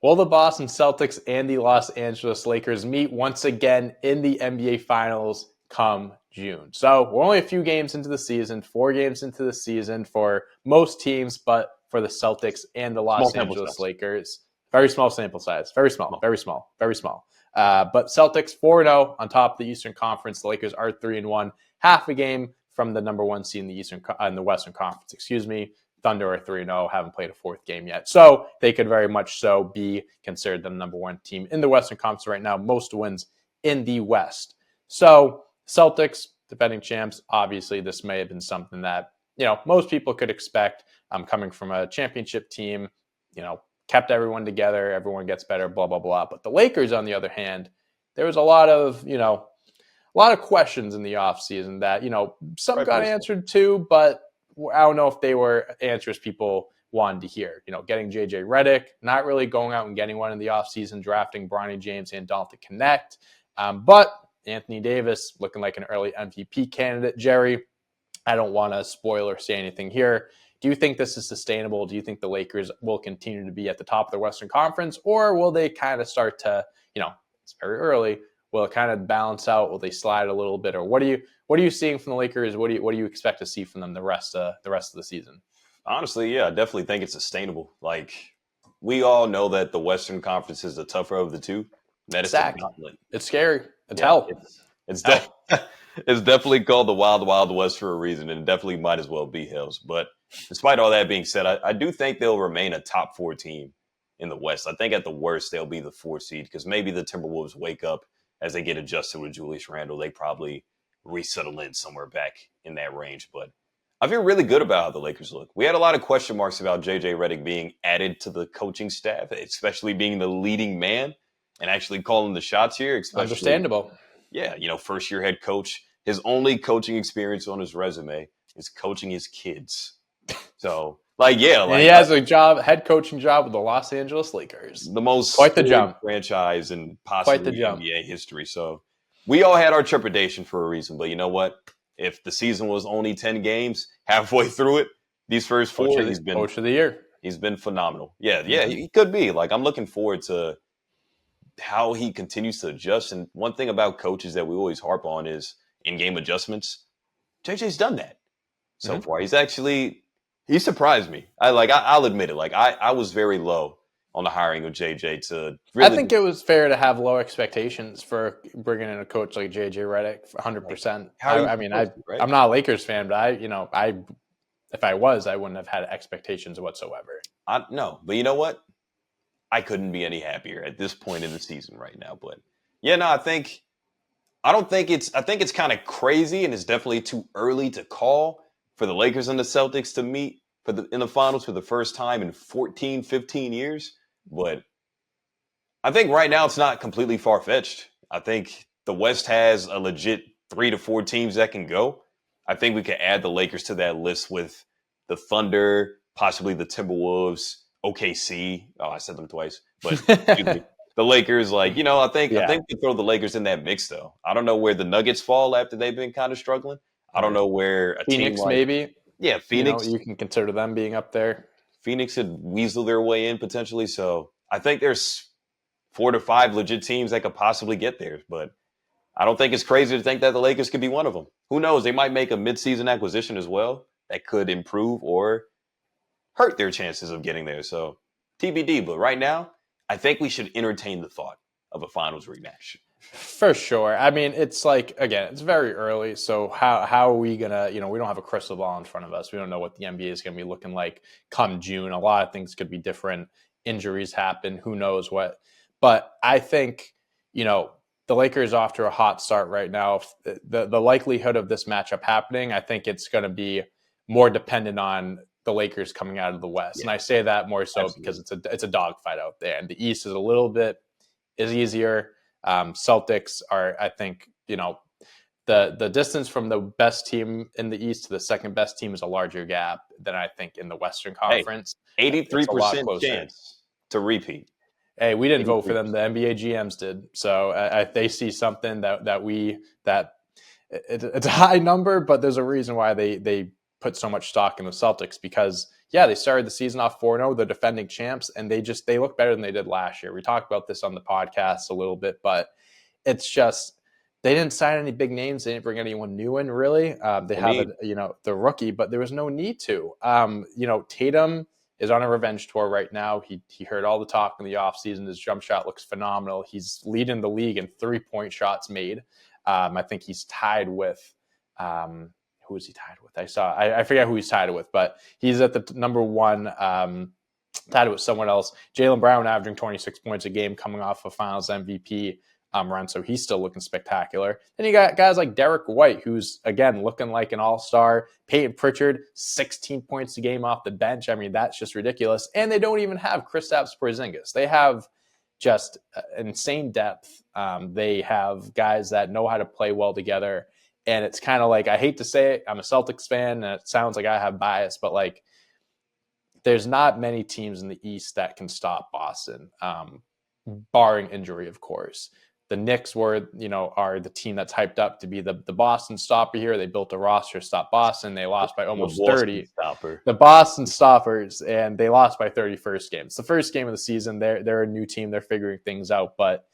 Will the Boston Celtics and the Los Angeles Lakers meet once again in the NBA Finals come June? So we're only a few games into the season, 4 games into the season for most teams, but for the Celtics and the Small Los sample Angeles size. Lakers, very small sample size, very small, very small, very small. But Celtics 4-0 on top of the Eastern Conference. The Lakers are 3-1, half a game from the number one seed in the Western Conference. Excuse me. Thunder are 3-0, haven't played a fourth game yet. So they could very much so be considered the number one team in the Western Conference right now, most wins in the West. So Celtics, defending champs, obviously this may have been something that, most people could expect coming from a championship team, kept everyone together, everyone gets better, blah, blah, blah. But the Lakers, on the other hand, there was a lot of questions in the offseason that, some got answered too, but I don't know if they were answers people wanted to hear. Getting JJ Redick, not really going out and getting one in the offseason, drafting Bronny James and Dante Connect. But Anthony Davis looking like an early MVP candidate. Jerry, I don't want to spoil or say anything here. Do you think this is sustainable? Do you think the Lakers will continue to be at the top of the Western Conference, or will they kind of start to, it's very early, will it kind of balance out? Will they slide a little bit, or what are you seeing from the Lakers? What do you expect to see from them the rest of the season? Honestly, yeah, I definitely think it's sustainable. Like, we all know that the Western Conference is the tougher of the two. That is the gauntlet. It's scary. It's Yeah, hell. it's definitely called the Wild Wild West for a reason, and it definitely might as well be Hills. But despite all that being said, I do think they'll remain a top 4 team in the West. I think at the worst they'll be the 4 seed because maybe the Timberwolves wake up as they get adjusted with Julius Randle. They probably resettle in somewhere back in that range. But I feel really good about how the Lakers look. We had a lot of question marks about JJ Redick being added to the coaching staff, especially being the leading man and actually calling the shots here. Especially, understandable. Yeah, first-year head coach. His only coaching experience on his resume is coaching his kids. So, and he has a head coaching job with the Los Angeles Lakers. The most quite the jump franchise in possibly NBA history. So we all had our trepidation for a reason. But you know what? If the season was only 10 games, halfway through it, these first 4, he's been coach of the year. He's been phenomenal. Yeah, he could be. I'm looking forward to how he continues to adjust. And one thing about coaches that we always harp on is in-game adjustments. JJ's done that so far. He surprised me. I'll admit it. I was very low on the hiring of JJ to really. I think it was fair to have low expectations for bringing in a coach like JJ Redick, 100%. I'm not a Lakers fan, but if I was, I wouldn't have had expectations whatsoever. No, but you know what? I couldn't be any happier at this point in the season right now. But yeah, no, I think it's kind of crazy, and it's definitely too early to call for the Lakers and the Celtics to meet in the finals for the first time in 14, 15 years. But I think right now it's not completely far-fetched. I think the West has a legit 3 to 4 teams that can go. I think we could add the Lakers to that list with the Thunder, possibly the Timberwolves, OKC. Oh, I said them twice. But the Lakers, I think we throw the Lakers in that mix, though. I don't know where the Nuggets fall after they've been kind of struggling. I don't know where a Phoenix team maybe. Yeah, Phoenix. You can consider them being up there. Phoenix could weasel their way in potentially. So I think there's 4 to 5 legit teams that could possibly get there. But I don't think it's crazy to think that the Lakers could be one of them. Who knows? They might make a midseason acquisition as well that could improve or hurt their chances of getting there. So TBD. But right now, I think we should entertain the thought of a finals rematch. For sure. I mean, it's again, it's very early. So how are we going to, we don't have a crystal ball in front of us. We don't know what the NBA is going to be looking like come June. A lot of things could be different. Injuries happen. Who knows what. But I think, the Lakers off to a hot start right now. The likelihood of this matchup happening, I think it's going to be more dependent on the Lakers coming out of the West. Yeah. And I say that more so because it's a dogfight out there. And the East is a little bit easier. Celtics are, I think, the distance from the best team in the East to the second best team is a larger gap than I think in the Western Conference. 83% chance to repeat. Hey, we didn't vote for them. The NBA GMs did. So they see something that it's a high number, but there's a reason why they put so much stock in the Celtics because, yeah, they started the season off 4-0, the defending champs, and they look better than they did last year. We talked about this on the podcast a little bit, but it's just they didn't sign any big names. They didn't bring anyone new in, really. They have the rookie, but there was no need to. Tatum is on a revenge tour right now. He heard all the talk in the offseason. His jump shot looks phenomenal. He's leading the league in 3-point shots made. I think he's tied with who is he tied with? I forget who he's tied with, but he's at the number one, tied with someone else. Jaylen Brown averaging 26 points a game, coming off a Finals MVP run, so he's still looking spectacular. Then you got guys like Derek White, who's again looking like an all-star. Peyton Pritchard, 16 points a game off the bench. I mean, that's just ridiculous. And they don't even have Kristaps Porzingis. They have just insane depth. They have guys that know how to play well together. And it's kind of like, I hate to say it, I'm a Celtics fan, and it sounds like I have bias, but like, there's not many teams in the East that can stop Boston, barring injury, of course. The Knicks are the team that's hyped up to be the Boston stopper here. They built a roster to stop Boston. They lost by almost 30. The Boston Stoppers, and they lost by 30 first game. It's the first game of the season. They're a new team. They're figuring things out, but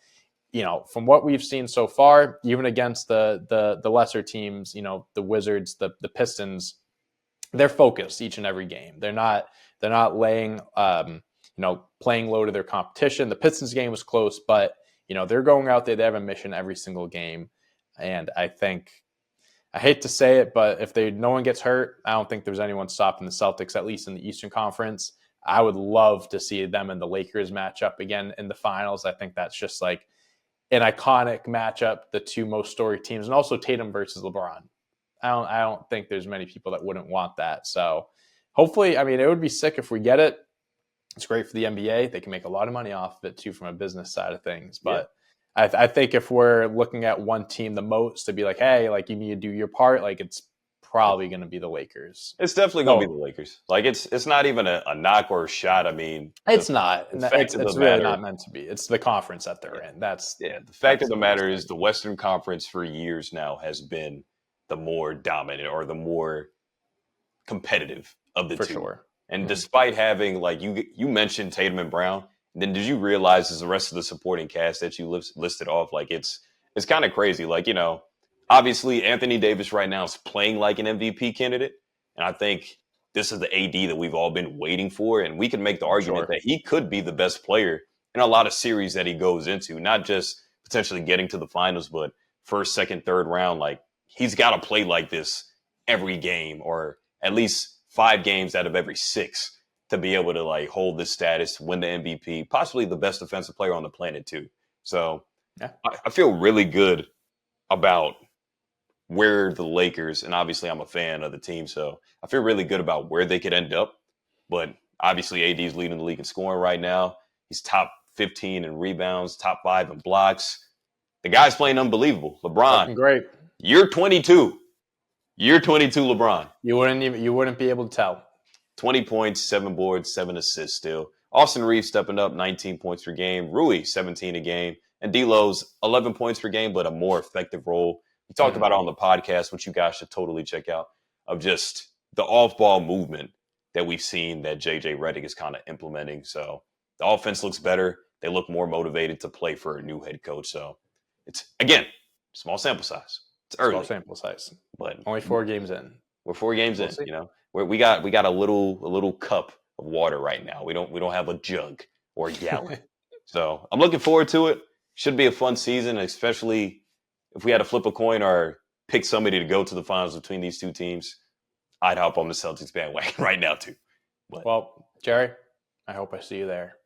from what we've seen so far, even against the lesser teams, the Wizards, the Pistons, they're focused each and every game. They're not laying, playing low to their competition. The Pistons game was close, but they're going out there. They have a mission every single game, and I hate to say it, but if no one gets hurt, I don't think there's anyone stopping the Celtics, at least in the Eastern Conference. I would love to see them and the Lakers match up again in the finals. I think that's just like an iconic matchup, the two most storied teams, and also Tatum versus LeBron. I don't think there's many people that wouldn't want that. So hopefully, it would be sick if we get it. It's great for the NBA. They can make a lot of money off of it too from a business side of things. But yeah. I think if we're looking at one team the most to be like, hey, like you need to do your part, like it's probably going to be the Lakers. It's definitely going to be the Lakers. Like it's not even a knock or a shot. It's not. It's really not meant to be. It's the conference that they're in. The fact of the matter is the Western Conference for years now has been the more dominant or the more competitive of the two. For sure. And despite having, like you mentioned Tatum and Brown, then did you realize as the rest of the supporting cast that you listed off, like it's kind of crazy. Like, obviously Anthony Davis right now is playing like an MVP candidate. And I think this is the AD that we've all been waiting for. And we can make the argument that he could be the best player in a lot of series that he goes into, not just potentially getting to the finals, but first, second, third round. Like he's got to play like this every game, or at least 5 games out of every 6 to be able to like hold this status, win the MVP, possibly the best defensive player on the planet too. So yeah. I feel really good about where the Lakers, and obviously I'm a fan of the team, so I feel really good about where they could end up. But obviously AD is leading the league in scoring right now. He's top 15 in rebounds, top 5 in blocks. The guy's playing unbelievable. LeBron, looking great. You're 22. You're 22, LeBron. You wouldn't be able to tell. 20 points, 7 boards, 7 assists still. Austin Reeves stepping up, 19 points per game. Rui, 17 a game. And D'Lo's 11 points per game, but a more effective role. We talked about it on the podcast, which you guys should totally check out, of just the off-ball movement that we've seen that JJ Redick is kind of implementing. So the offense looks better. They look more motivated to play for a new head coach. So it's, again, small sample size. It's early. Small sample size, but only 4 games in. We're 4 games in. We got a little cup of water right now. We don't have a jug or a gallon. So I'm looking forward to it. Should be a fun season, especially if we had to flip a coin or pick somebody to go to the finals between these two teams. I'd hop on the Celtics bandwagon right now too. Well, Jerry, I hope I see you there.